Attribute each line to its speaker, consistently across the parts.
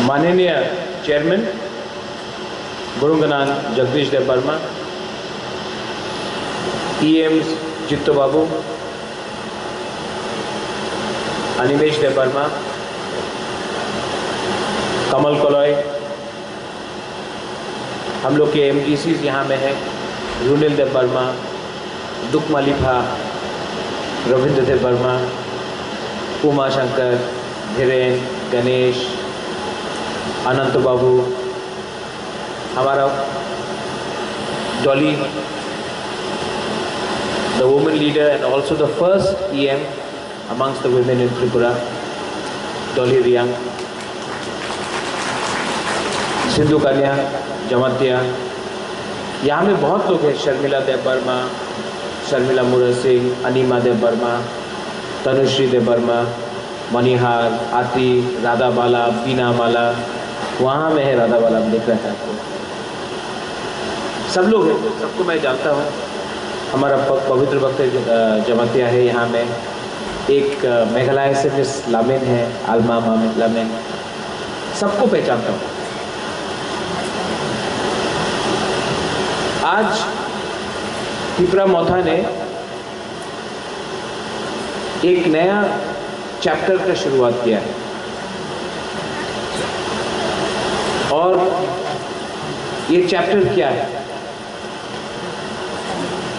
Speaker 1: माननीय चेयरमैन बुरुंगनान जगदीश देव वर्मा, EMs जित्तो बाबू, अनिमेश देव वर्मा, कमल कलॉय, हम लोग के MDCs यहाँ में हैं, रुनिल देव वर्मा, दुख मालिफा, रविंद्र देव वर्मा, उमा शंकर, धीरेन, गणेश, अनंत बाबू, हमारा Dolly, the woman leader and also the first EM amongst the women in Tripura, Dolly Riang, Sindhu कन्या जमातिया, यहाँ में बहुत लोग हैं, शर्मिला देव वर्मा, शर्मिला मुरर सिंह, अनीमा देव वर्मा, तनुश्री देव वर्मा, मणिहार, आती, राधा बाला, बीना माला, वहाँ में है राधा बाला, देख रहा है आपको, सब लोग हैं, सबको मैं जानता हूँ। हमारा पवित्र भक्त जमातिया है यहाँ में, एक मेघालय से मिस लामेन है, आलमा लामेन, सबको पहचानता हूँ। आज त्रिपुरा मौथा ने एक नया चैप्टर का शुरुआत किया है और ये चैप्टर क्या है?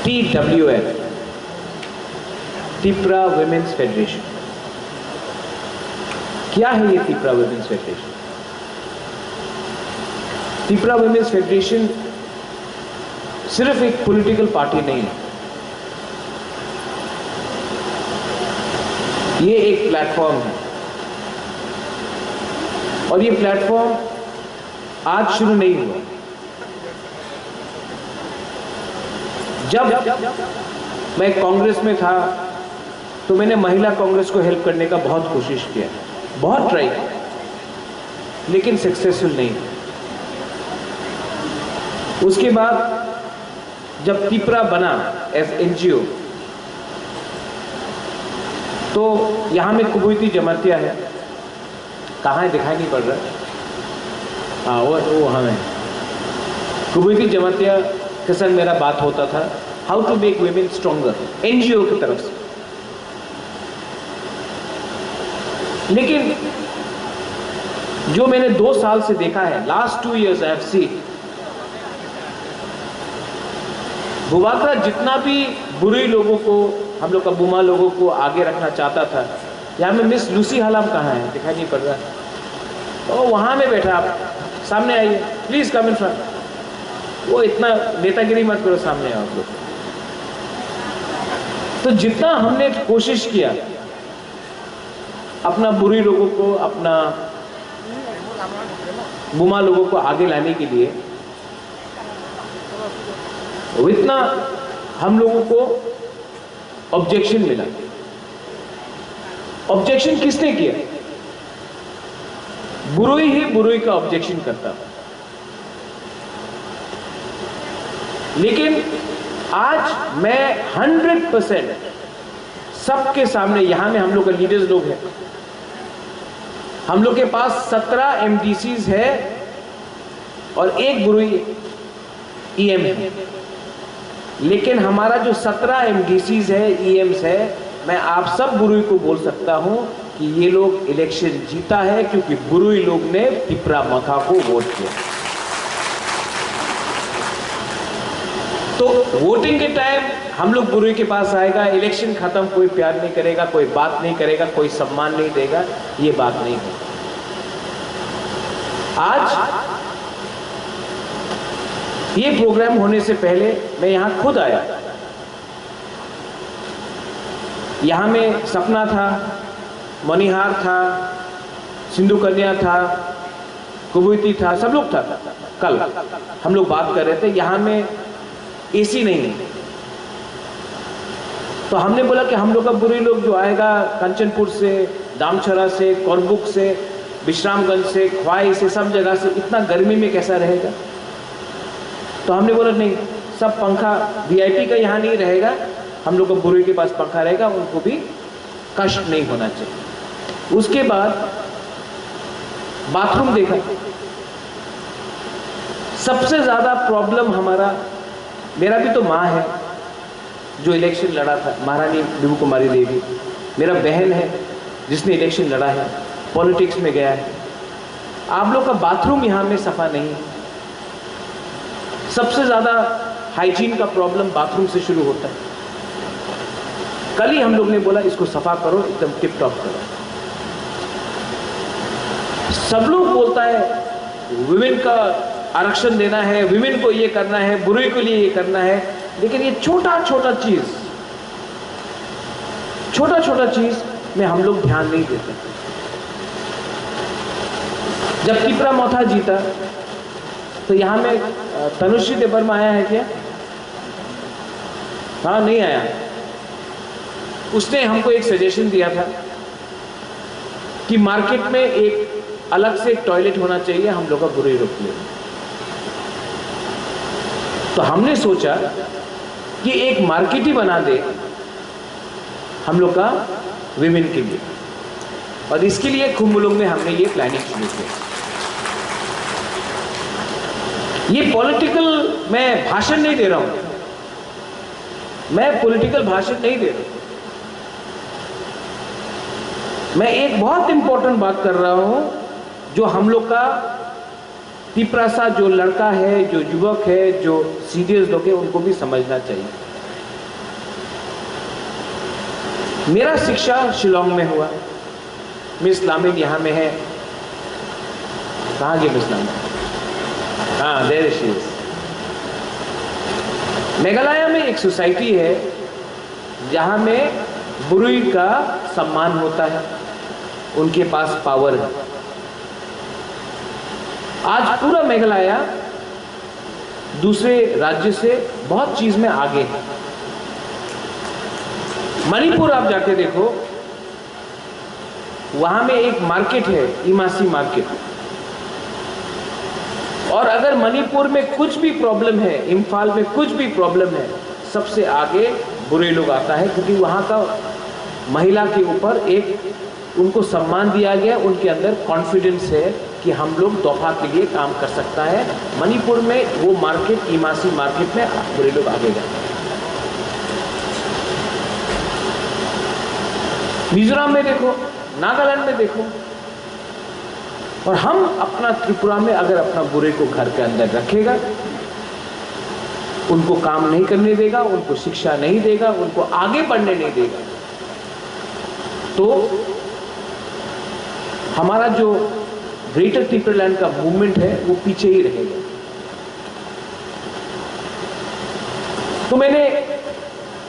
Speaker 1: TWF, Tripura women's federation. क्या है ये Tripura women's federation? Tripura women's federation सिर्फ एक पॉलिटिकल पार्टी नहीं है, ये एक प्लेटफॉर्म है और ये प्लेटफॉर्म आज शुरू नहीं हुआ। जब मैं कांग्रेस में था तो मैंने महिला कांग्रेस को हेल्प करने का बहुत कोशिश किया, बहुत ट्राई किया, लेकिन सक्सेसफुल नहीं। उसके बाद जब त्रिपुरा बना एज NGO तो यहाँ में कुबूती जमातिया है, कहाँ है दिखाई नहीं पड़ रहा, हाँ वो हमें कुबूती जमातिया के साथ मेरा बात होता था, how to make women stronger NGO की तरफ से। लेकिन जो मैंने 2 साल से देखा है, last 2 years I have seen, बुवात्रा जितना भी बुरी लोगों को, हम लोग का बुमा लोगों को आगे रखना चाहता था, यहाँ में मिस लूसी हलाम कहाँ है, दिखाई नहीं पड़ रहा, तो वहाँ में बैठा, आप सामने आइए प्लीज, कम इन फ्रंट। वो इतना नेतागिरी मत करो, सामने आओ आप लोग। तो जितना हमने कोशिश किया अपना बुरी लोगों को, अपना बुमा लोगों को आगे लाने के लिए, इतना हम लोगों को ऑब्जेक्शन मिला। ऑब्जेक्शन किसने किया? बुरुई ही बुरुई का ऑब्जेक्शन करता। लेकिन आज मैं 100% सबके सामने, यहां में हम लोग का लीडर्स लोग हैं, हम लोग के पास 17 MDCs है और एक बुरुई EM है, लेकिन हमारा जो 17 MDCs है, EMs है, मैं आप सब बुरुई को बोल सकता हूं कि ये लोग इलेक्शन जीता है क्योंकि बुरुई लोग ने त्रिपुरा मौथा को वोट किया। तो वोटिंग के टाइम हम लोग बुरुई के पास आएगा, इलेक्शन खत्म, कोई प्यार नहीं करेगा, कोई बात नहीं करेगा, कोई सम्मान नहीं देगा, ये बात नहीं है। आज ये प्रोग्राम होने से पहले मैं यहां खुद आया, यहां में सपना था, मणिहार था, सिंधु कन्या था, कुबूती था, सब लोग था। कल हम लोग बात कर रहे थे, यहां में AC नहीं है, तो हमने बोला कि हम लोग का बुरी लोग जो आएगा कंचनपुर से, दामछरा से, कोरबुक से, विश्रामगंज से, ख्वाई से, सब जगह से, इतना गर्मी में कैसा रहेगा? तो हमने बोला नहीं, सब पंखा VIP का यहाँ नहीं रहेगा, हम लोग को बुरुई के पास पंखा रहेगा, उनको भी कष्ट नहीं होना चाहिए। उसके बाद बाथरूम देखा, सबसे ज्यादा प्रॉब्लम मेरा भी तो माँ है जो इलेक्शन लड़ा था, महारानी विभू कुमारी देवी, मेरा बहन है जिसने इलेक्शन लड़ा है, पॉलिटिक्स में गया है। आप लोग का बाथरूम यहाँ में सफा नहीं है। सबसे ज्यादा हाइजीन का प्रॉब्लम बाथरूम से शुरू होता है। कल ही हम लोग ने बोला इसको सफा करो, एकदम टिप टॉप करो। सब लोग बोलता है विमेन का आरक्षण देना है, विमेन को ये करना है, बुरे के लिए ये करना है, लेकिन ये छोटा छोटा चीज में हम लोग ध्यान नहीं देते। जब तिपरा मोथा जीता तो यहां में तनुश्री देबर्मा आया है क्या? हाँ, नहीं आया। उसने हमको एक सजेशन दिया था कि मार्केट में एक अलग से एक टॉयलेट होना चाहिए हम लोग का बुरे रूप में। तो हमने सोचा कि एक मार्केट ही बना दे हम लोग का विमेन के लिए, और इसके लिए खुम्बुलुंग में हमने ये प्लानिंग शुरू की। ये पॉलिटिकल मैं भाषण नहीं दे रहा हूं, मैं पॉलिटिकल भाषण नहीं दे रहा हूं, मैं एक बहुत इंपॉर्टेंट बात कर रहा हूं जो हम लोग का तिपरासा जो लड़का है, जो युवक है, जो सीरियस लोग हैं, उनको भी समझना चाहिए। मेरा शिक्षा शिलोंग में हुआ। मिस लामिन यहाँ में है। कहाँ गई मिस लामिन? हाँ, देयर शी इज। मेघालय में एक सोसाइटी है जहाँ में बुरुई का सम्मान होता है, उनके पास पावर है। आज पूरा मेघालय दूसरे राज्य से बहुत चीज में आगे है। मणिपुर आप जाके देखो, वहां में एक मार्केट है, इमासी मार्केट, और अगर मणिपुर में कुछ भी प्रॉब्लम है, इम्फाल में कुछ भी प्रॉब्लम है, सबसे आगे बुरे लोग आता है, क्योंकि वहां का महिला के ऊपर एक उनको सम्मान दिया गया, उनके अंदर कॉन्फिडेंस है कि हम लोग तोहफा के लिए काम कर सकता है। मणिपुर में वो मार्केट, इमासी मार्केट में बुरे लोग आगे गए। मिजोरम में देखो, नागालैंड में देखो, और हम अपना त्रिपुरा में अगर अपना बुरे को घर के अंदर रखेगा, उनको काम नहीं करने देगा, उनको शिक्षा नहीं देगा, उनको आगे बढ़ने नहीं देगा, तो हमारा जो ग्रेटर त्रिपुरालैंड का मूवमेंट है वो पीछे ही रहेगा। तो मैंने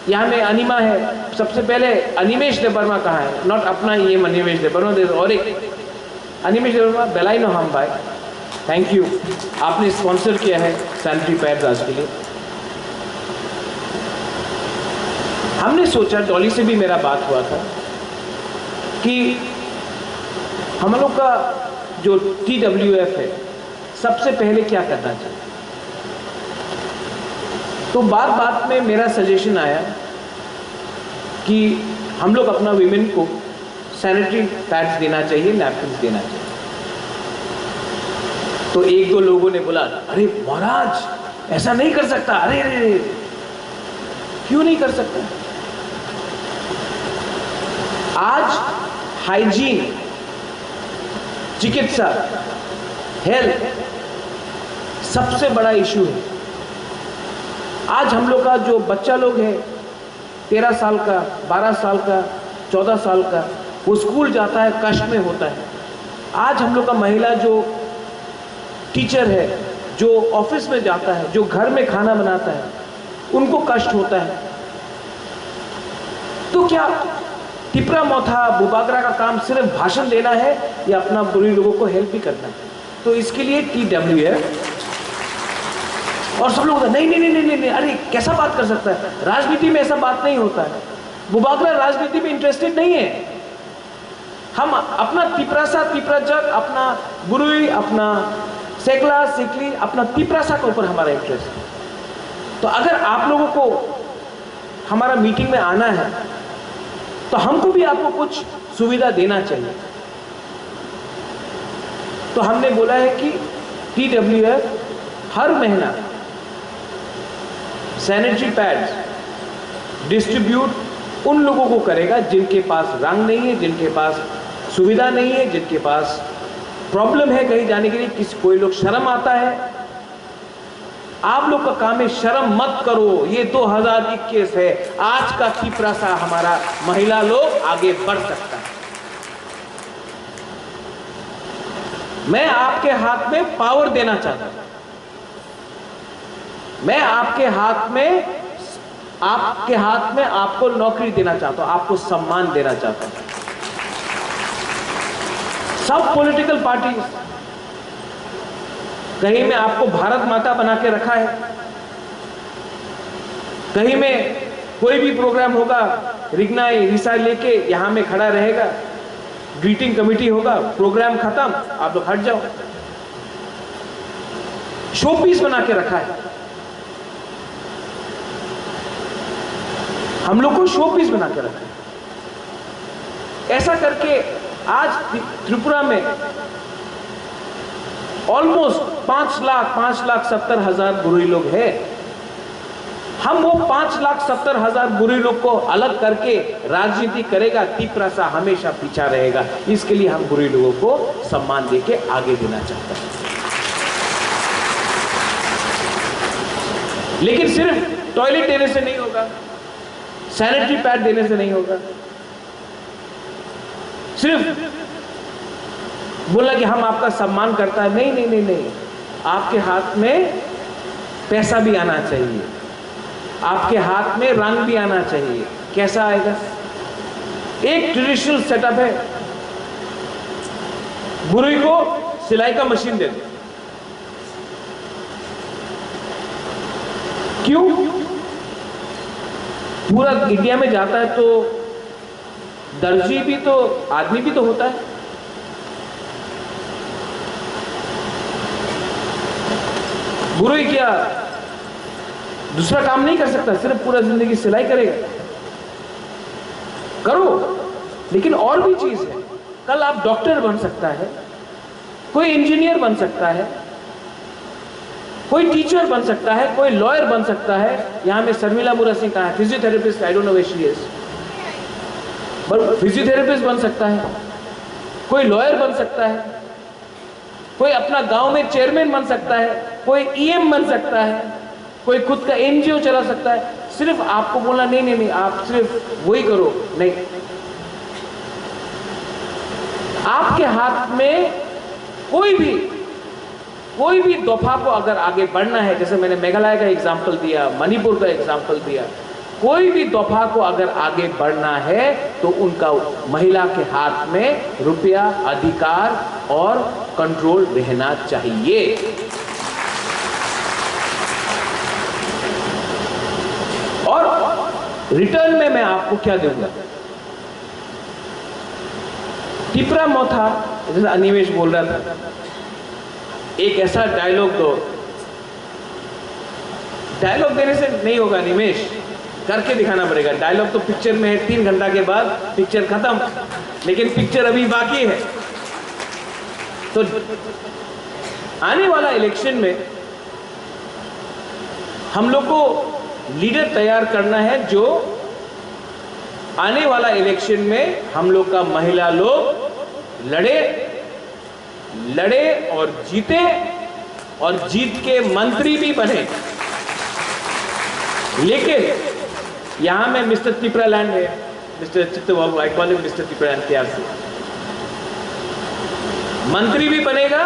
Speaker 1: यहां में अनिमा है, सबसे पहले अनिमेश देबर्मा कहाँ है? नॉट अपना ये अनिमेश देबर्मा, और एक अनिमेश देबर्मा बेलाई नो हम भाई, थैंक यू, आपने स्पॉन्सर किया है सैनिटरी पैड्स आज के लिए। हमने सोचा, डॉली से भी मेरा बात हुआ था कि हम लोग का जो TWF है, सबसे पहले क्या करना चाहिए। तो बात बात में मेरा सजेशन आया कि हम लोग अपना विमेन को सैनिटरी पैड्स देना चाहिए, नैपकिन्स देना चाहिए। तो एक दो लोगों ने बोला, अरे महाराज ऐसा नहीं कर सकता। अरे अरे क्यों नहीं कर सकता? आज हाइजीन, चिकित्सा, हेल्थ सबसे बड़ा इशू है। आज हम लोग का जो बच्चा लोग है 13 साल का, 12 साल का, 14 साल का, वो स्कूल जाता है, कष्ट में होता है। आज हम लोग का महिला जो टीचर है, जो ऑफिस में जाता है, जो घर में खाना बनाता है, उनको कष्ट होता है। तो क्या तिपरा मोथा, बुबागरा का काम सिर्फ भाषण देना है या अपना बुरी लोगों को हेल्प भी करना है? तो इसके लिए TWF, और सब लोग नहीं नहीं नहीं नहीं नहीं, अरे कैसा बात कर सकता है, राजनीति में ऐसा बात नहीं होता है। बुबागरा राजनीति में इंटरेस्टेड नहीं है। हम अपना तिपरासा, तिपराजक, अपना बुरुई, अपना सेकला, सिकली, अपना तिपरासा के ऊपर हमारा इंटरेस्ट है। तो अगर आप लोगों को हमारा मीटिंग में आना है तो हमको भी आपको कुछ सुविधा देना चाहिए। तो तो हमने बोला है कि TWF हर महीना सैनिटरी पैड्स डिस्ट्रीब्यूट उन लोगों को करेगा जिनके पास रंग नहीं है, जिनके पास सुविधा नहीं है, जिनके पास प्रॉब्लम है कहीं जाने के लिए, कोई लोग शर्म आता है। आप लोग का काम है शर्म मत करो, ये 2021 है, आज का तीसरा सा हमारा महिला लोग आगे बढ़ सकता है। मैं आपके हाथ में पावर देना चाहता हूं, मैं आपके हाथ में आपको नौकरी देना चाहता हूं, आपको सम्मान देना चाहता हूं। सब पॉलिटिकल पार्टी कहीं में आपको भारत माता बना के रखा है, कहीं में कोई भी प्रोग्राम होगा रिगना रिसा लेके यहां में खड़ा रहेगा, ग्रीटिंग कमेटी होगा, प्रोग्राम खत्म, आप लोग हट जाओ। शो पीस बना के रखा है, हम लोग को शो पीस बना के रखा है। ऐसा करके आज त्रिपुरा में ऑलमोस्ट 5,70,000 बुरुई लोग हैं। हम वो 5,70,000 बुरुई लोग को अलग करके राजनीति करेगा, तीसरा सा हमेशा पीछा रहेगा। इसके लिए हम बुरुई लोगों को सम्मान देके आगे देना चाहते हैं। लेकिन सिर्फ टॉयलेट देने से नहीं होगा, सैनिटरी पैड देने से नहीं होगा, सिर्फ बोला कि हम आपका सम्मान करता है, नहीं नहीं नहीं नहीं, आपके हाथ में पैसा भी आना चाहिए, आपके हाथ में रंग भी आना चाहिए। कैसा आएगा? एक ट्रेडिशनल सेटअप है, बुरुई को सिलाई का मशीन दे दो। क्यों? पूरा इंडिया में जाता है तो दर्जी भी तो आदमी भी तो होता है। बुरुई क्या दूसरा काम नहीं कर सकता, सिर्फ पूरा जिंदगी सिलाई करेगा? करो, लेकिन और भी चीज है। कल आप डॉक्टर बन सकता है, कोई इंजीनियर बन सकता है, कोई टीचर बन सकता है, कोई लॉयर बन सकता है। यहां में शर्मिला मुरा सिंह कहा है, physiotherapist, I don't know where she is, but physiotherapist बन सकता है, कोई लॉयर बन सकता है, कोई अपना गांव में चेयरमैन बन सकता है, कोई EM बन सकता है, कोई खुद का NGO चला सकता है। सिर्फ आपको बोलना नहीं नहीं नहीं, आप सिर्फ वही करो, नहीं। आपके हाथ में कोई भी दफा को अगर आगे बढ़ना है, जैसे मैंने मेघालय का एग्जाम्पल दिया, मणिपुर का एग्जाम्पल दिया, कोई भी दफा को अगर आगे बढ़ना है तो उनका महिला के हाथ में रुपया, अधिकार और कंट्रोल रहना चाहिए। और रिटर्न में मैं आपको क्या दूंगा? टिपरा मोथा, जैसे अनिमेश बोल रहा था, एक ऐसा डायलॉग दो। डायलॉग देने से नहीं होगा निमेश, करके दिखाना पड़ेगा। डायलॉग तो पिक्चर में है, 3 घंटा के बाद पिक्चर खत्म, लेकिन पिक्चर अभी बाकी है। तो आने वाला इलेक्शन में हम लोग को लीडर तैयार करना है, जो आने वाला इलेक्शन में हम लोग का महिला लोग लड़े और जीते, और जीत के मंत्री भी बने। लेकिन यहां में मिस्टर त्रिपुरालैंड है, mister Chittababu, I call him mister Tripuraland, प्यार से। मंत्री भी बनेगा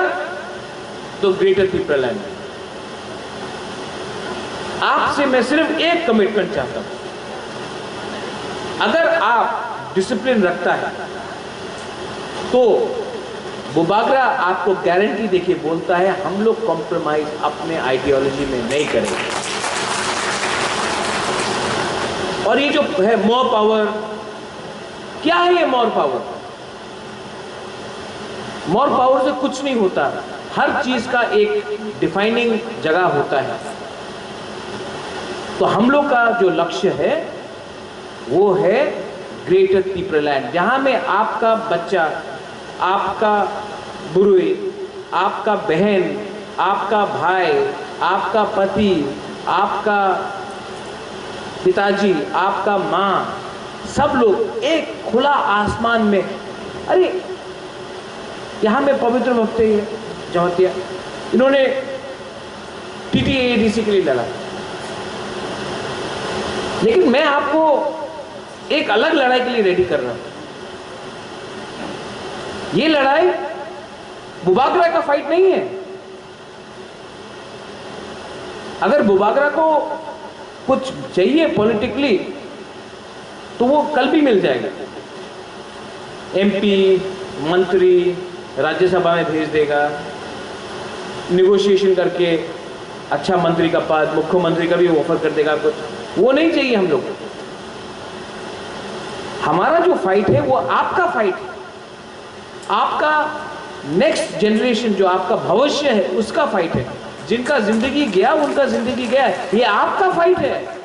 Speaker 1: तो ग्रेटर त्रिपुरालैंड। आपसे मैं सिर्फ एक कमिटमेंट चाहता हूं, अगर आप डिसिप्लिन रखता है तो बुबागरा आपको गारंटी देके बोलता है, हम लोग कॉम्प्रोमाइज अपने आइडियोलॉजी में नहीं करेंगे। और ये जो है मोर पावर, क्या है ये मोर पावर? मोर पावर से कुछ नहीं होता, हर चीज का एक डिफाइनिंग जगह होता है। तो हम लोग का जो लक्ष्य है वो है ग्रेटर त्रिपुरालैंड, जहां में आपका बच्चा, आपका बुरुई, आपका बहन, आपका भाई, आपका पति, आपका पिताजी, आपका माँ, सब लोग एक खुला आसमान में, अरे यहां में पवित्र वक्ते जमातिया, इन्होंने टीटीएडीसी के लिए लड़ा, लेकिन मैं आपको एक अलग लड़ाई के लिए रेडी कर रहा हूं। ये लड़ाई बुबागरा का फाइट नहीं है। अगर बुबागरा को कुछ चाहिए पॉलिटिकली तो वो कल भी मिल जाएगा। एमपी, मंत्री राज्यसभा में भेज देगा, निगोशिएशन करके अच्छा मंत्री का पद, मुख्यमंत्री का भी ऑफर कर देगा कुछ। वो नहीं चाहिए हम लोग। हमारा जो फाइट है वो आपका फाइट है, आपका नेक्स्ट जनरेशन, जो आपका भविष्य है उसका फाइट है। जिनका जिंदगी गया उनका जिंदगी गया है, ये आपका फाइट है।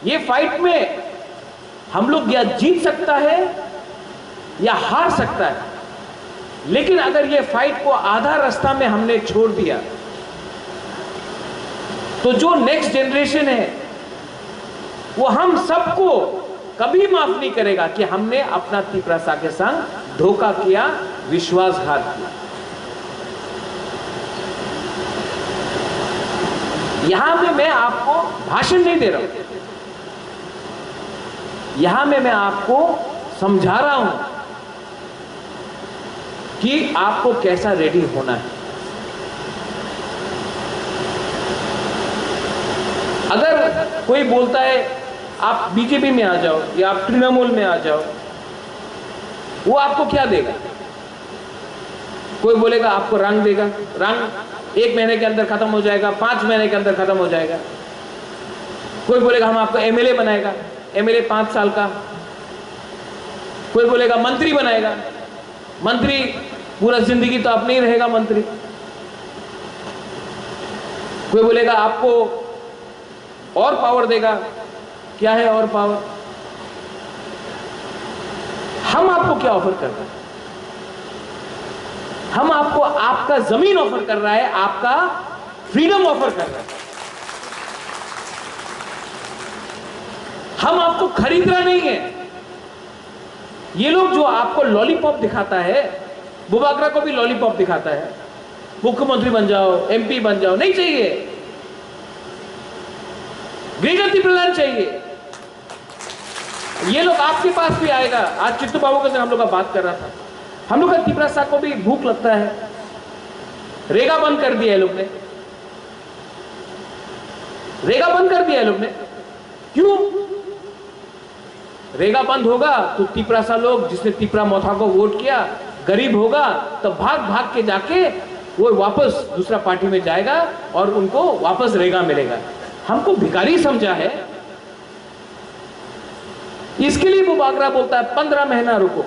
Speaker 1: ये फाइट में हम लोग या जीत सकता है या हार सकता है, लेकिन अगर ये फाइट को आधा रास्ता में हमने छोड़ दिया तो जो नेक्स्ट जनरेशन है वो हम सबको कभी माफ नहीं करेगा कि हमने अपना तिपरासा के संग धोखा किया, विश्वासघात किया। यहां में मैं आपको भाषण नहीं दे रहा हूं, यहां में मैं आपको समझा रहा हूं कि आपको कैसा रेडी होना है। अगर कोई बोलता है आप बीजेपी में आ जाओ या आप तृणमूल में आ जाओ, वो आपको क्या देगा? कोई बोलेगा आपको रंग देगा, रंग 1 महीने के अंदर खत्म हो जाएगा, 5 महीने के अंदर खत्म हो जाएगा। कोई बोलेगा हम आपको एमएलए बनाएगा, एमएलए 5 साल का। कोई बोलेगा मंत्री बनाएगा, मंत्री पूरा जिंदगी तो आप नहीं रहेगा मंत्री। कोई बोलेगा आपको और पावर देगा। क्या है और पावर? हम आपको क्या ऑफर कर रहे हैं? हम आपको आपका जमीन ऑफर कर रहा है, आपका फ्रीडम ऑफर कर रहा है। हम आपको खरीद रहा नहीं है। ये लोग जो आपको लॉलीपॉप दिखाता है, बुबागरा को भी लॉलीपॉप दिखाता है, मुख्यमंत्री बन जाओ, एमपी बन जाओ, नहीं चाहिए। गृहमंत्री प्रधान चाहिए। ये लोग आपके पास भी आएगा। आज चित्तू बाबू के साथ हम लोग का बात कर रहा था, हम लोग का तिपरासा को भी भूख लगता है। रेगा बंद कर दिया है लोग ने, रेगा बंद कर दिया है लोग ने। क्यों? रेगा बंद होगा तो तिपरासा लोग, जिसने तिपरा मोथा को वोट किया, गरीब होगा तो भाग भाग के जाके वो वापस दूसरा पार्टी में जाएगा और उनको वापस रेगा मिलेगा। हमको भिखारी समझा है, इसके लिए बुबागरा बोलता है 15 महीना रुको,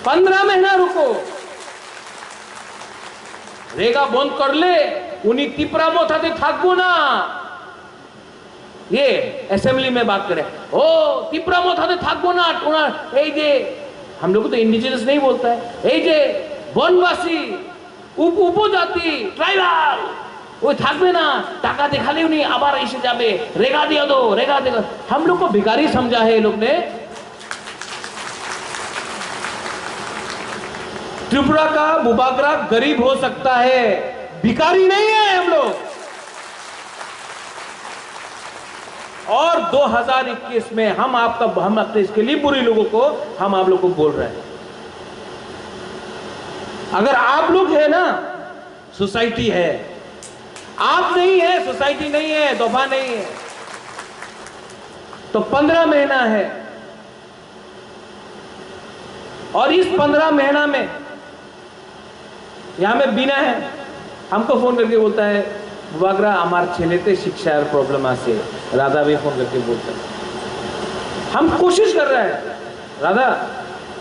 Speaker 1: 15 महीना रुको, रेगा बंद कर ले, उन्हीं तिपरा मोथाते थाकबो ना। ये असेंबली में बात करे, ओ तिपरा मोथाते थाकबो ना, এই যে हम लोग तो इंडिजिनस नहीं बोलता है, এই যে বনবাসী, উপজাতি, ট্রাইবাল, ওই থাকবে না, টাকা দেখালেও नहीं, আবার এসে যাবে, रेगा दिया दो, रेगा दे दो। हम लोग को भिखारी समझा है ये लोग ने। त्रिपुरा का बुबागरा गरीब हो सकता है, भिखारी नहीं है हम लोग। और 2021 में हम अपने इसके लिए बुरी लोगों को हम आप लोग को बोल रहे हैं। अगर आप लोग है ना, सोसाइटी है, आप नहीं है, सोसाइटी नहीं है, दफा नहीं है, तो 15 महीना है। और इस 15 महीना में यहां में बिना है, हमको फोन करके बोलता है बुबागरा हमारे छेलेते शिक्षा प्रॉब्लम आसे, राधा भी फोन करके बोलता है। हम कोशिश कर रहे हैं, राधा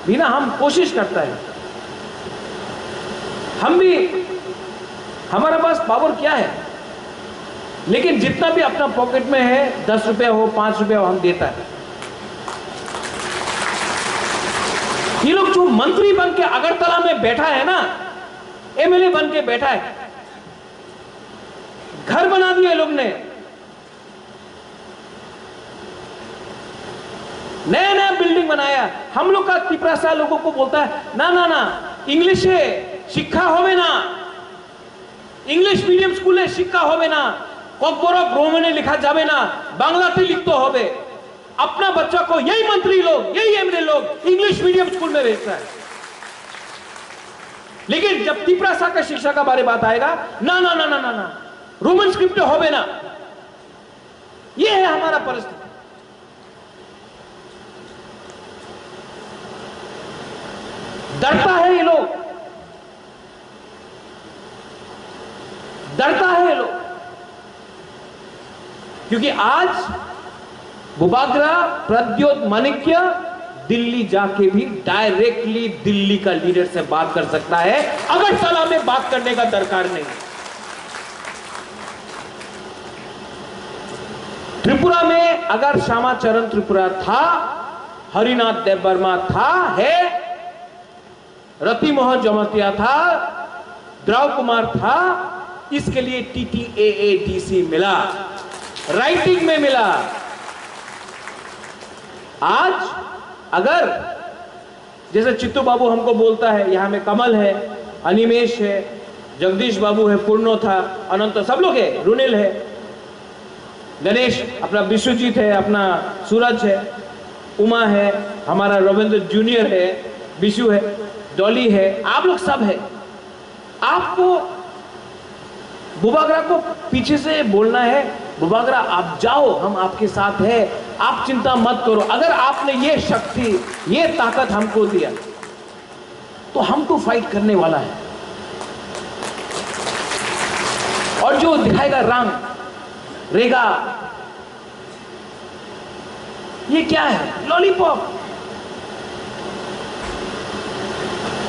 Speaker 1: बिना हम कोशिश करता है। हम भी, हमारे पास पावर क्या है, लेकिन जितना भी अपना पॉकेट में है, 10 रुपया हो, 5 रुपया हो, हम देता है। ये लोग जो मंत्री बन के अगरतला में बैठा है ना, एमएलए बन के बैठा है, घर बना दिए लोग ने, नया नया बिल्डिंग बनाया। हम लोग का तिपरासा लोगों को बोलता है ना ना ना, इंग्लिश है शिक्षा होवे ना, इंग्लिश मीडियम स्कूल है शिक्षा होवे ना, ककबरक रोमने लिखा जावे ना, बांग्लाते लिखते होवे। अपना बच्चा को यही मंत्री लोग, यही एमएलए लोग इंग्लिश मीडियम स्कूल में भेजता है। लेकिन जब तिपरासा का शिक्षा का बारे बात आएगा, ना ना ना ना ना ना, रोमन स्क्रिप्ट होवे ना। यह है हमारा परिस्थिति। डरता है ये लोग, डरता है ये लोग, क्योंकि आज बुबागरा प्रद्योत माणिक्य दिल्ली जाके भी डायरेक्टली दिल्ली का लीडर से बात कर सकता है, अगरतला में बात करने का दरकार नहीं। त्रिपुरा में अगर श्यामाचरण त्रिपुरा था, हरिनाथ देववर्मा था, है, रति मोहन जमातिया था, द्रव कुमार था, इसके लिए TTAADC मिला, राइटिंग में मिला। आज अगर जैसे चित्तू बाबू हमको बोलता है, यहां में कमल है, अनिमेश है, जगदीश बाबू है, पूर्णो था, अनंत, सब लोग है, रुनिल है, गणेश, अपना विश्वजीत है, अपना सूरज है, उमा है, हमारा रविंद्र जूनियर है, विशु है, डॉली है, आप लोग सब है। आपको बुबागरा को पीछे से बोलना है, बुबागरा आप जाओ, हम आपके साथ है, आप चिंता मत करो। अगर आपने ये शक्ति, ये ताकत हमको दिया तो हमको फाइट करने वाला है। और जो दिखाएगा रंग रेगा, ये क्या है? लॉलीपॉप।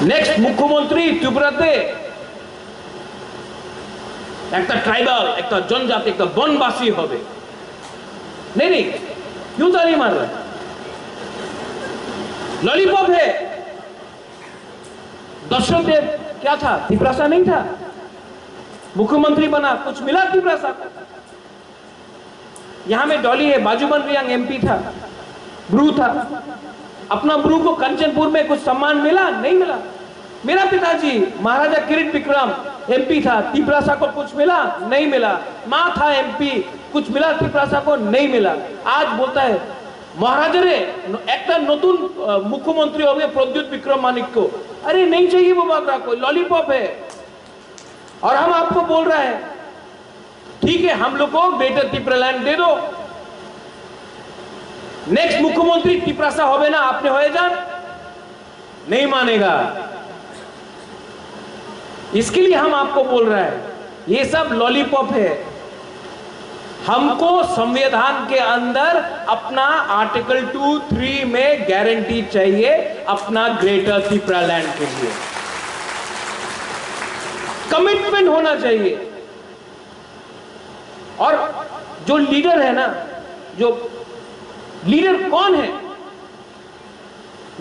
Speaker 1: नेक्स्ट मुख्यमंत्री त्रिपुराते একটা ट्राइबल, একটা जनजाति, একটা বনবাসী হবে। नहीं नहीं, क्यों ताली मार रहा है? लॉलीपॉप है। दशरथ देव क्या था? तिपरासा नहीं था, मुख्यमंत्री बना, कुछ मिला तिपरासा को। यहां में डॉली है, बाजूबन रियांग MP था, ब्रू था, अपना ब्रू को कंचनपुर में कुछ सम्मान मिला? नहीं मिला। मेरा पिताजी महाराजा किरीट विक्रम MP था, तिपरासा को कुछ मिला? नहीं मिला। मां था MP, कुछ मिला तिपरासा को? नहीं मिला। आज बोलता है महाराजा रे एक नतून मुख्यमंत्री हो गए प्रद्युत विक्रम मानिक को। अरे नहीं चाहिए बुबागरा को, लॉलीपॉप है। और हम आपको बोल रहे हैं ठीक है, हम लोग को ग्रेटर तिपरालैंड दे दो, नेक्स्ट मुख्यमंत्री तिपरासा होवे ना, आपने होए जान, नहीं मानेगा। इसके लिए हम आपको बोल रहे हैं ये सब लॉलीपॉप है। हमको संविधान के अंदर अपना आर्टिकल 2(3) में गारंटी चाहिए अपना ग्रेटर तिपरालैंड के लिए, कमिटमेंट होना चाहिए। और जो लीडर है ना, जो लीडर कौन है?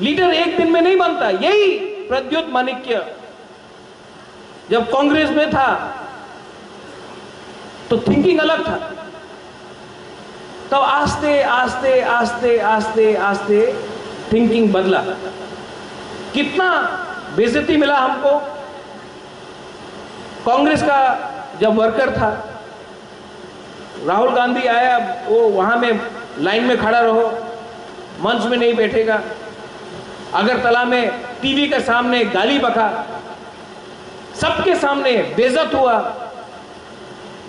Speaker 1: लीडर एक दिन में नहीं बनता। यही प्रद्युत माणिक्य जब कांग्रेस में था तो थिंकिंग अलग था, तो आस्ते आस्ते आस्ते आस्ते आस्ते थिंकिंग बदला। कितना बेइज्जती मिला हमको। कांग्रेस का जब वर्कर था, राहुल गांधी आया, वो वहां में लाइन में खड़ा रहो, मंच में नहीं बैठेगा, अगरतला में टीवी के सामने गाली बका, सबके सामने बेइज्जत हुआ।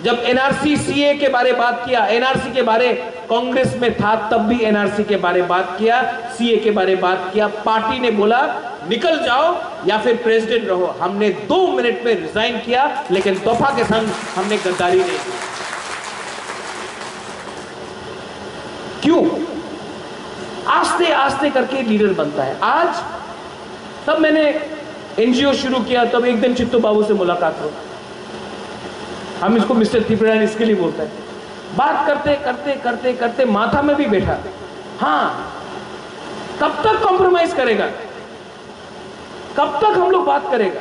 Speaker 1: जब NRC CA के बारे बात किया, NRC के बारे कांग्रेस में था तब भी NRC के बारे बात किया, CA के बारे बात किया, पार्टी ने बोला निकल जाओ या फिर प्रेसिडेंट रहो। हमने 2 मिनट में रिजाइन किया, लेकिन तोहफा के संग हमने गद्दारी नहीं की। क्यों? आस्ते आस्ते करके लीडर बनता है। आज तब मैंने NGO शुरू किया, तब एक दिन चित्तू बाबू से मुलाकात हो, हम इसको मिस्टर तिपरालैंड इसके लिए बोलते हैं। बात करते करते करते करते माथा में भी बैठा, हाँ कब तक कॉम्प्रोमाइज करेगा? कब तक हम लोग बात करेगा?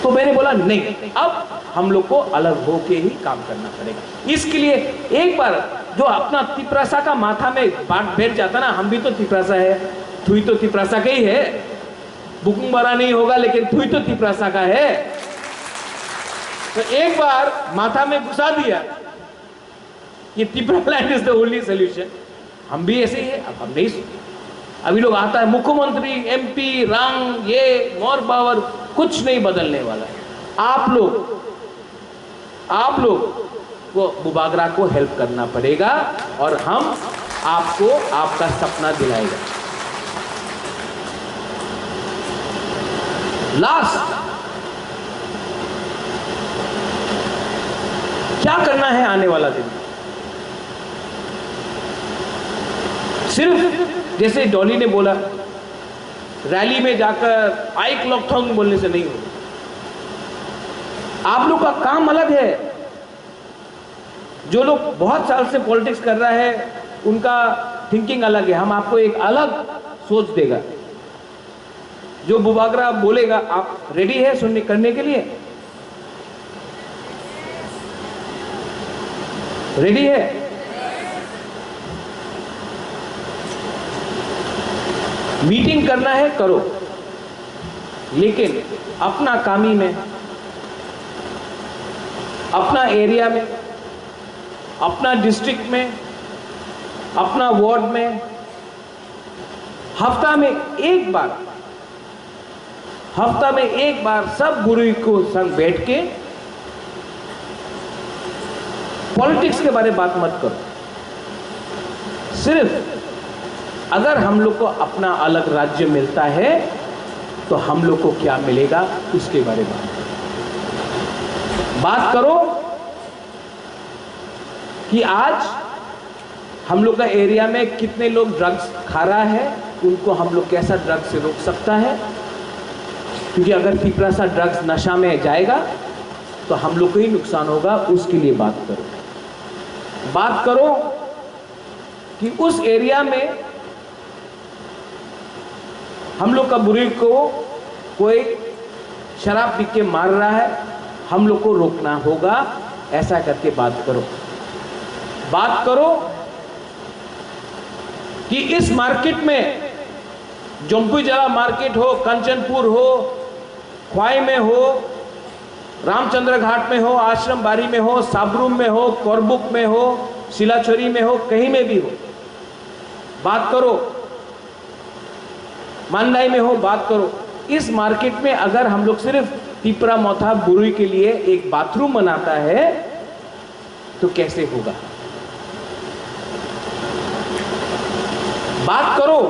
Speaker 1: तो मैंने बोला नहीं, अब हम लोग को अलग होके ही काम करना पड़ेगा। इसके लिए एक बार जो अपना तिपरासा का माथा में बात बैठ जाता ना, हम भी तो तिपरासा है, थुई तो तिपरासा का ही है, बुकुंग बड़ा नहीं होगा लेकिन थुई तो तिपरासा का है। तो एक बार माथा में घुसा दिया कि Tipra land is the only solution, हम भी ऐसे ही है। अब हम नहीं, अभी लोग आता है मुख्यमंत्री, एमपी, रंग, ये मोर पावर, कुछ नहीं बदलने वाला है। आप लोग को बुबागरा को हेल्प करना पड़ेगा और हम आपको आपका सपना दिलाएगा। लास्ट क्या करना है आने वाला दिन? सिर्फ जैसे डॉली ने बोला रैली में जाकर आइक लॉकथॉन्ग बोलने से नहीं होगा। आप लोग का काम अलग है। जो लोग बहुत साल से पॉलिटिक्स कर रहा है उनका थिंकिंग अलग है, हम आपको एक अलग सोच देगा। जो बुबागरा बोलेगा आप रेडी है सुनने करने के लिए? रेडी है? मीटिंग करना है करो, लेकिन अपना कामी में, अपना एरिया में, अपना डिस्ट्रिक्ट में, अपना वार्ड में हफ्ता में एक बार सब गुरु को संग बैठ के पॉलिटिक्स के बारे में बात मत करो। सिर्फ अगर हम लोग को अपना अलग राज्य मिलता है तो हम लोग को क्या मिलेगा उसके बारे में बात करो कि आज हम लोग का एरिया में कितने लोग ड्रग्स खा रहा है, उनको हम लोग कैसा ड्रग्स से रोक सकता है। क्योंकि अगर तिपरासा ड्रग्स नशा में जाएगा तो हम लोग को ही नुकसान होगा, उसके लिए बात करो कि उस एरिया में हम लोग का बुजुर्ग को कोई शराब पी के मार रहा है, हम लोग को रोकना होगा। ऐसा करके बात करो कि इस मार्केट में, जम्पुजला मार्केट हो, कंचनपुर हो, ख्वाई में हो, रामचंद्र घाट में हो, आश्रम बारी में हो, साबरूम में हो, कोरबुक में हो, शिलाछोरी में हो, कहीं में भी हो, बात करो। मांडाई में हो, बात करो। इस मार्केट में अगर हम लोग सिर्फ तिपरा मोथा बुरुई के लिए एक बाथरूम बनाता है तो कैसे होगा? बात करो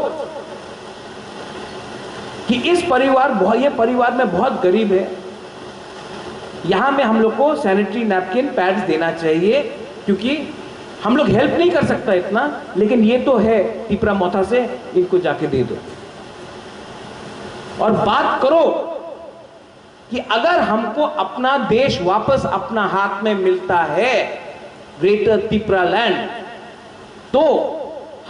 Speaker 1: कि इस ये परिवार में बहुत गरीब है, यहां में हम लोग को सैनिटरी नैपकिन पैड्स देना चाहिए, क्योंकि हम लोग हेल्प नहीं कर सकता इतना, लेकिन ये तो है तिपरा मोथा से, इनको जाके दे दो। और बात करो कि अगर हमको अपना देश वापस अपना हाथ में मिलता है, ग्रेटर तिपरा लैंड, तो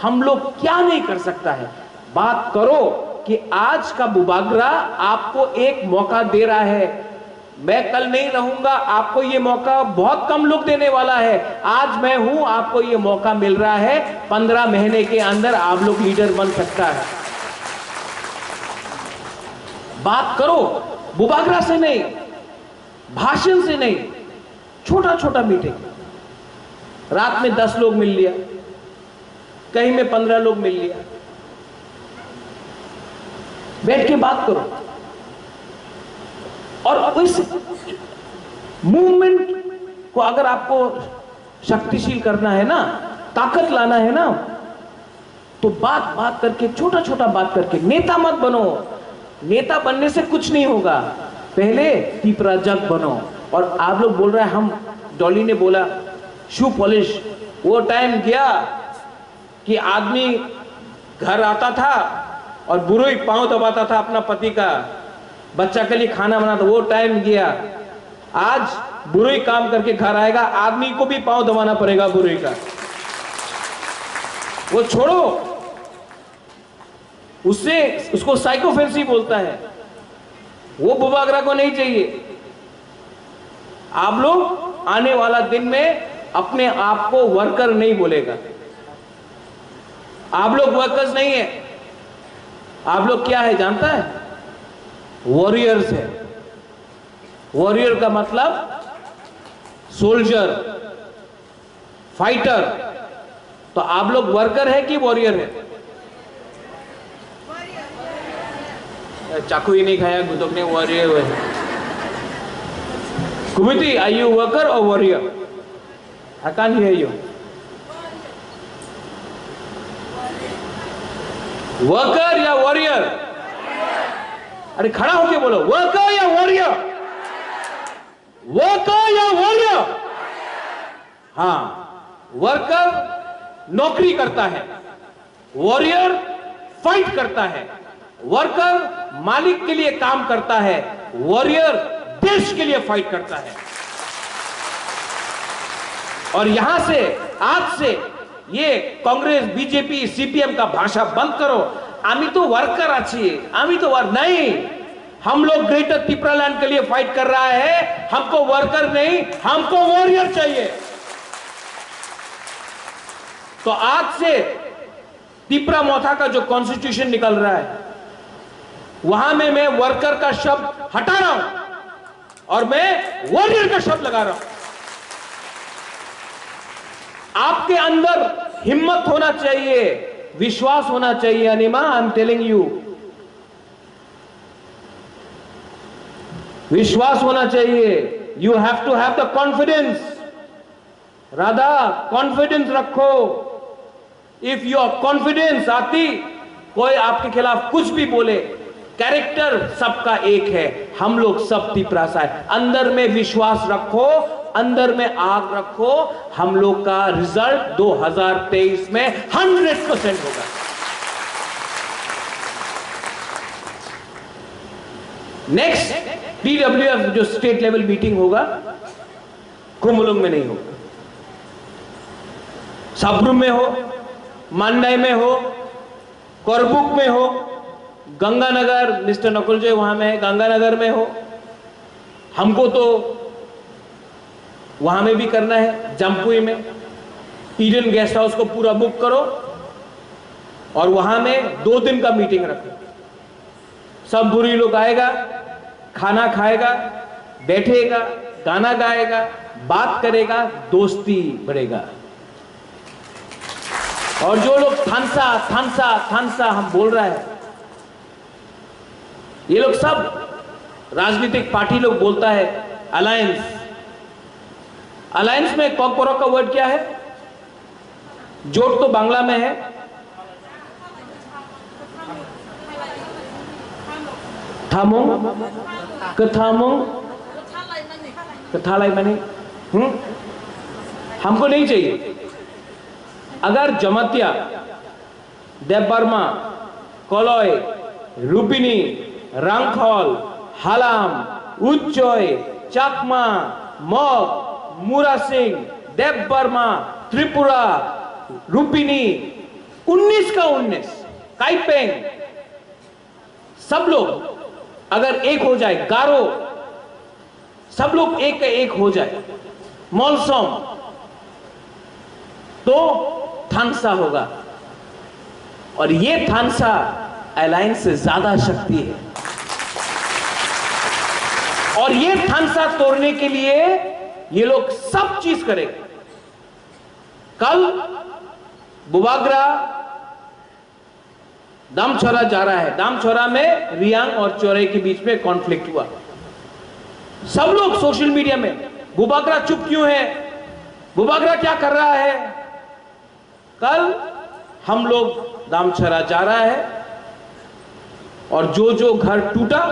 Speaker 1: हम लोग क्या नहीं कर सकता है। बात करो कि आज का बुबागरा आपको एक मौका दे रहा है। मैं कल नहीं रहूंगा, आपको ये मौका बहुत कम लोग देने वाला है। आज मैं हूं, आपको ये मौका मिल रहा है। 15 महीने के अंदर आप लोग लीडर बन सकता है। बात करो बुबागरा से नहीं, भाषण से नहीं, छोटा छोटा मीटिंग, रात में 10 लोग मिल लिया, कहीं में 15 लोग मिल लिया, बैठ के बात करो। और इस मूवमेंट को अगर आपको शक्तिशील करना है ना, ताकत लाना है ना, तो बात करके, छोटा छोटा बात करके, नेता मत बनो। नेता बनने से कुछ नहीं होगा, पहले तिपरा जग बनो। और आप लोग बोल रहे हैं, हम, डॉली ने बोला शू पॉलिश, वो टाइम गया कि आदमी घर आता था और बुरुई पांव दबाता था अपना पति का, बच्चा के लिए खाना बनाता, वो टाइम गया। आज बुरुई काम करके घर आएगा, आदमी को भी पांव दबाना पड़ेगा बुरुई का। वो छोड़ो, उसको साइकोफेंसी बोलता है। वो बुबागरा को नहीं चाहिए। आप लोग आने वाला दिन में अपने आप को वर्कर नहीं बोलेगा। आप लोग वर्कर्स नहीं है, आप लोग क्या है जानता है? वॉरियर्स है। वॉरियर का मतलब सोल्जर, फाइटर। तो आप लोग वर्कर है कि वॉरियर है? चाकू ही नहीं खाया गुदक ने, वॉरियर हुए। कुमिति, आर यू वर्कर और warrior? I can't hear you. Worker या वॉरियर? अरे खड़ा होके बोलो, वर्कर या वॉरियर? वर्कर या वॉरियर? हाँ, वर्कर नौकरी करता है, वॉरियर फाइट करता है। वर्कर मालिक के लिए काम करता है, वॉरियर देश के लिए फाइट करता है। और यहां से, आज से ये कांग्रेस, बीजेपी, सीपीएम का भाषा बंद करो। आमी तो वर्कर आछी, आमी तो नहीं, हम लोग ग्रेटर त्रिपुरालैंड के लिए फाइट कर रहा है। हमको वर्कर नहीं, हमको वॉरियर चाहिए। तो आज से त्रिपुरा मोथा का जो कॉन्स्टिट्यूशन निकल रहा है, वहां में मैं वर्कर का शब्द हटा रहा हूं और मैं वॉरियर का शब्द लगा रहा हूं। आपके अंदर हिम्मत होना चाहिए, विश्वास होना चाहिए। Anima, I am telling you, विश्वास होना चाहिए। You have to have the confidence. Radha, confidence रखो। इफ योर कॉन्फिडेंस आती, कोई आपके खिलाफ कुछ भी बोले, कैरेक्टर सबका एक है। हम लोग सब त्रिपुरा है। अंदर में विश्वास रखो, अंदर में आग रखो। हम लोग का रिजल्ट 2023 में 100% होगा। नेक्स्ट DWF जो स्टेट लेवल मीटिंग होगा, कुमुलुंग में नहीं होगा, सबरूम में हो, मांडाई में हो, कोरबुक में हो, गंगानगर, मिस्टर नकुल जी वहां में है, गंगानगर में हो। हमको तो वहां में भी करना है, जमपुई में। ईडन गेस्ट हाउस को पूरा बुक करो और वहां में 2 दिन का मीटिंग रखो। सब बुरी लोग आएगा, खाना खाएगा, बैठेगा, गाना गाएगा, बात करेगा, दोस्ती बढ़ेगा। और जो लोग थानसा थानसा थानसा हम बोल रहे हैं, ये लोग सब राजनीतिक पार्टी लोग बोलता है अलायंस। अलायंस में कॉकपोरो का वर्ड क्या है? जोट तो बांग्ला में है, थामुंग, कथामुंग, कथालाई मनी। हमको नहीं चाहिए। अगर जमतिया, देवबर्मा, कोलोय, रूपिनी, रंगखोल, हालाम, उच्चोय, चाकमा, मग, मुरा सिंह, देवबर्मा, त्रिपुरा, रूपिनी, 19 का 19, काइपेंग, सब लोग अगर एक हो जाए, गारो, सब लोग एक एक हो जाए, मॉलसोम, तो थानसा होगा। और ये थानसा अलायंस से ज्यादा शक्ति है। और ये थानसा तोड़ने के लिए ये लोग सब चीज करेंगे। कल बुबागरा दामछोरा जा रहा है। दामछोरा में रियांग और चौरे के बीच में कॉन्फ्लिक्ट हुआ। सब लोग सोशल मीडिया में बुबागरा चुप क्यों है, बुबागरा क्या कर रहा है। कल हम लोग दामछोरा जा रहा है और जो जो घर टूटा,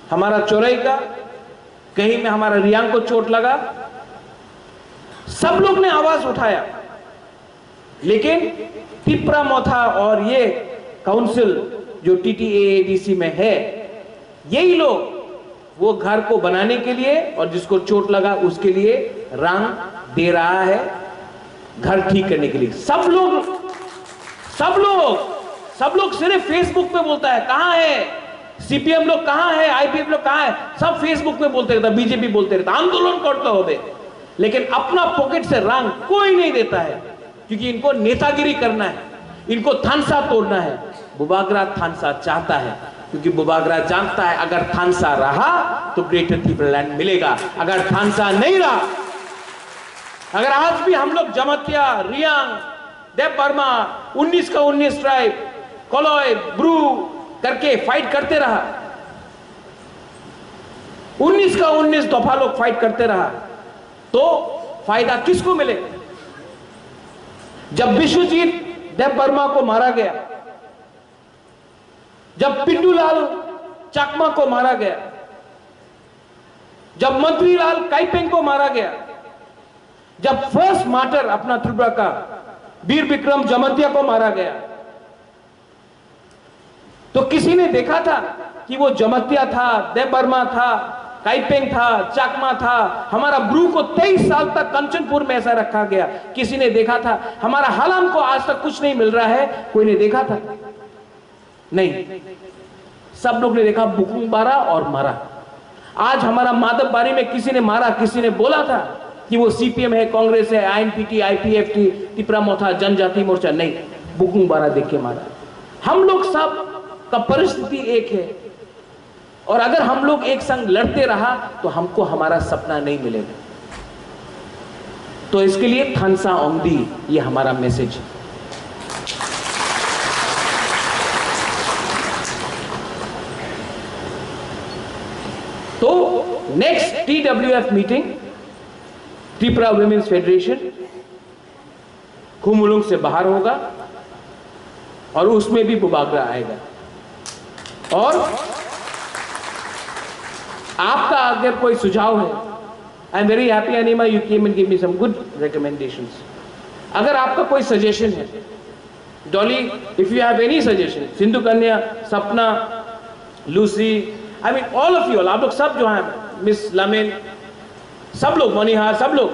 Speaker 1: हमारा चौराई का, कहीं में हमारा रियांग को चोट लगा, सब लोग ने आवाज उठाया। लेकिन त्रिपुरा मोथा और ये काउंसिल जो TTAADC में है, यही लोग वो घर को बनाने के लिए और जिसको चोट लगा उसके लिए रंग दे रहा है, घर ठीक करने के लिए। सब लोग सब लोग सिर्फ फेसबुक पे बोलता है, कहां है सीपीएम लोग, कहां है आईपीएफ लोग, कहां है, सब फेसबुक पे बोलते रहता, बीजेपी बोलते रहता, आंदोलन करते हो बे, लेकिन अपना पॉकेट से रंग कोई नहीं देता है, क्योंकि इनको नेतागिरी करना है, इनको थानसा तोड़ना है। बुबागरा थानसा चाहता है, क्योंकि बुबागरा जानता है अगर थानसा रहा तो ग्रेटर त्रिपुरालैंड मिलेगा, अगर थानसा नहीं रहा, अगर आज भी हम लोग जमतिया, रियांग, देव बर्मा, 19 का 19 ट्राइब, कोलोय, ब्रू करके फाइट करते रहा, 19 का 19 दफा लोग फाइट करते रहा, तो फायदा किसको मिलेगा? जब विश्वजीत देव बर्मा को मारा गया, जब पिंडूलाल चाकमा को मारा गया, जब मंत्रीलाल काइपेंग को मारा गया, जब फर्स्ट मार्टर अपना त्रिपुरा का वीर विक्रम जमतिया को मारा गया, तो किसी ने देखा था कि वो जमतिया था, देव बर्मा था, काइपेंग था, चाकमा था, हमारा ब्रू को 23 साल तक कंचनपुर में ऐसा रखा गया, किसी ने देखा था? हमारा हलम को आज तक कुछ नहीं मिल रहा है, कोई ने देखा था? नहीं, सब लोग ने देखा बुकुंग बारा और मारा। आज हमारा माधव बारी में किसी ने मारा, किसी ने बोला था कि वो सीपीएम है, कांग्रेस है, आईएनपीटी, आईपीएफटी, त्रिपुरा मोथा जनजाति मोर्चा? नहीं, बुकुंग बारा देख के मारा। हम लोग सब का परिस्थिति एक है, और अगर हम लोग एक संग लड़ते रहा तो हमको हमारा सपना नहीं मिलेगा। तो इसके लिए थानसा ओंगदी, ये हमारा मैसेज है। तो next TWF meeting, Tripura women's federation Khumulung से बाहर होगा, और उसमें भी बुबागरा आएगा। और आपका अगर कोई सुझाव है, I am very happy Anima, you came and give me some good recommendations. अगर आपका कोई सजेशन है, Dolly, if you have any suggestion, Sindhu Kanya, Sapna, Lucy, I mean all of you, आप लोग सब जो हैं, मिस लमेन, सब लोग, मनिहार, सब लोग,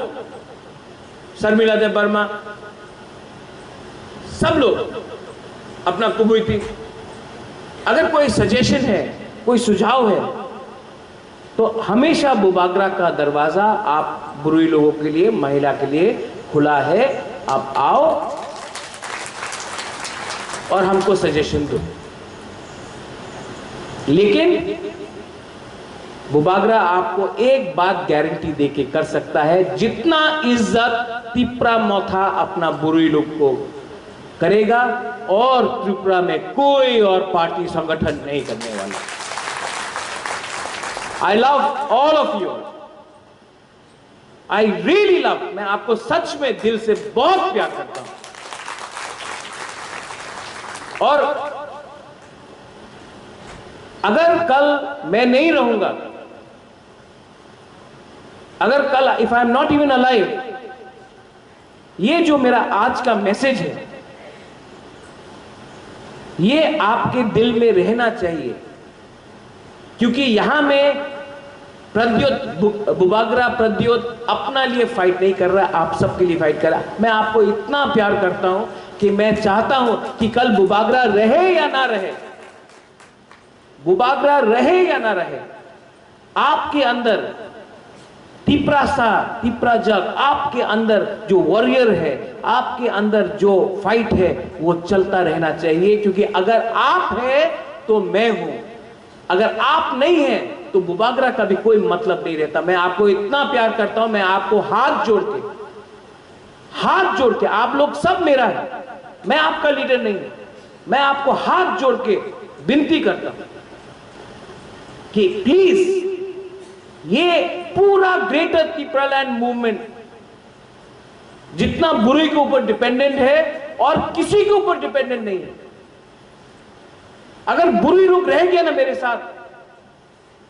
Speaker 1: शर्मिला देव बर्मा, सब लोग, अपना कुबुइती, अगर कोई सजेशन है, कोई सुझाव है, तो हमेशा बुबागरा का दरवाजा आप बुरुई लोगों के लिए, महिला के लिए खुला है। आप आओ और हमको सजेशन दो। लेकिन बुबागरा आपको एक बात गारंटी देके कर सकता है, जितना इज्जत त्रिपुरा मोथा अपना बुरुई लोग को करेगा, और त्रिपुरा में कोई और पार्टी संगठन नहीं करने वाला। I love all of you. I really love. मैं आपको सच में दिल से बहुत प्यार करता हूं। और अगर कल मैं नहीं रहूंगा, अगर कल if I am not even alive, ये जो मेरा आज का मैसेज है, ये आपके दिल में रहना चाहिए, क्योंकि यहां में प्रद्योत, बुबागरा प्रद्योत अपना लिए फाइट नहीं कर रहा, आप सबके लिए फाइट कर रहा। मैं आपको इतना प्यार करता हूं कि मैं चाहता हूं कि कल बुबागरा रहे या ना रहे, बुबागरा रहे या ना रहे, आपके अंदर तिपरा जग, आपके अंदर जो वॉरियर है, आपके अंदर जो फाइट है, वो चलता रहना चाहिए। क्योंकि अगर आप है तो मैं हूं, अगर आप नहीं है तो बुबागरा का भी कोई मतलब नहीं रहता। मैं आपको इतना प्यार करता हूं, मैं आपको हाथ जोड़ के, आप लोग सब मेरा है, मैं आपका लीडर नहीं हूं, मैं आपको हाथ जोड़ के विनती करता हूं कि प्लीज ये पूरा ग्रेटर त्रिपुरालैंड मूवमेंट जितना बुरुई के ऊपर डिपेंडेंट है और किसी के ऊपर डिपेंडेंट नहीं है। अगर बुरुई लोग रह गया ना मेरे साथ,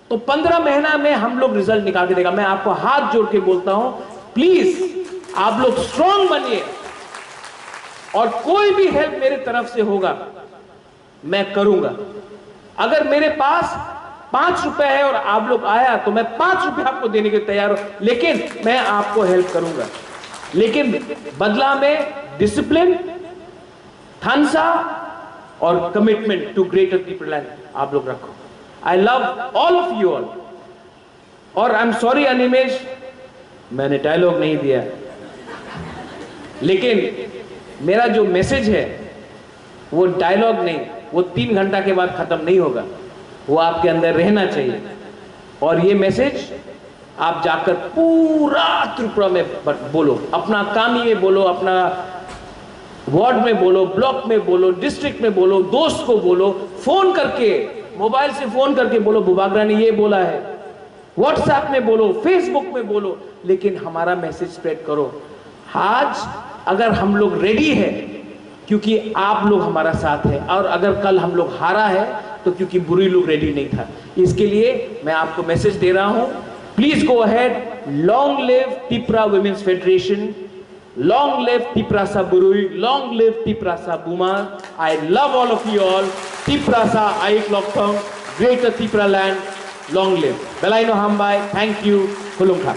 Speaker 1: तो 15 महीना में हम लोग रिजल्ट निकाल के देगा। मैं आपको हाथ जोड़ के बोलता हूं, प्लीज आप लोग स्ट्रांग बनिए, और कोई भी हेल्प मेरे तरफ से होगा मैं करूंगा। अगर मेरे पास 5 रुपए है और आप लोग आया तो मैं 5 रुपए आपको देने के तैयार हूं, लेकिन मैं आपको हेल्प करूंगा। लेकिन बदला में डिसिप्लिन, थानसा और कमिटमेंट टू ग्रेटर त्रिपुरा आप लोग रखो। I love all of you all. और आई एम सॉरी अनिमेश, मैंने डायलॉग नहीं दिया, लेकिन मेरा जो मैसेज है वो डायलॉग नहीं, वो 3 घंटा के बाद खत्म नहीं होगा, वो आपके अंदर रहना चाहिए। और ये मैसेज आप जाकर पूरा त्रिपुरा में बोलो, अपना कामी में बोलो, अपना वार्ड में बोलो, ब्लॉक में बोलो, डिस्ट्रिक्ट में बोलो, दोस्त को बोलो, फोन करके, मोबाइल से फोन करके बोलो बुबागरा ने ये बोला है, व्हाट्सएप में बोलो, फेसबुक में बोलो, लेकिन हमारा मैसेज स्प्रेड करो। आज अगर हम लोग रेडी है क्योंकि आप लोग हमारा साथ है, और अगर कल हम लोग हारा है तो क्योंकि बुरी लोग रेडी नहीं था। इसके लिए मैं आपको मैसेज दे रहा हूं, please go ahead, long live Tripura women's federation, long live Tiprasa Burui, long live Tiprasa Buma. I love all of you all. Tiprasa Aik Loktong, Greater Tripura land, long live. Belaino Hambai, thank you. Kulungka.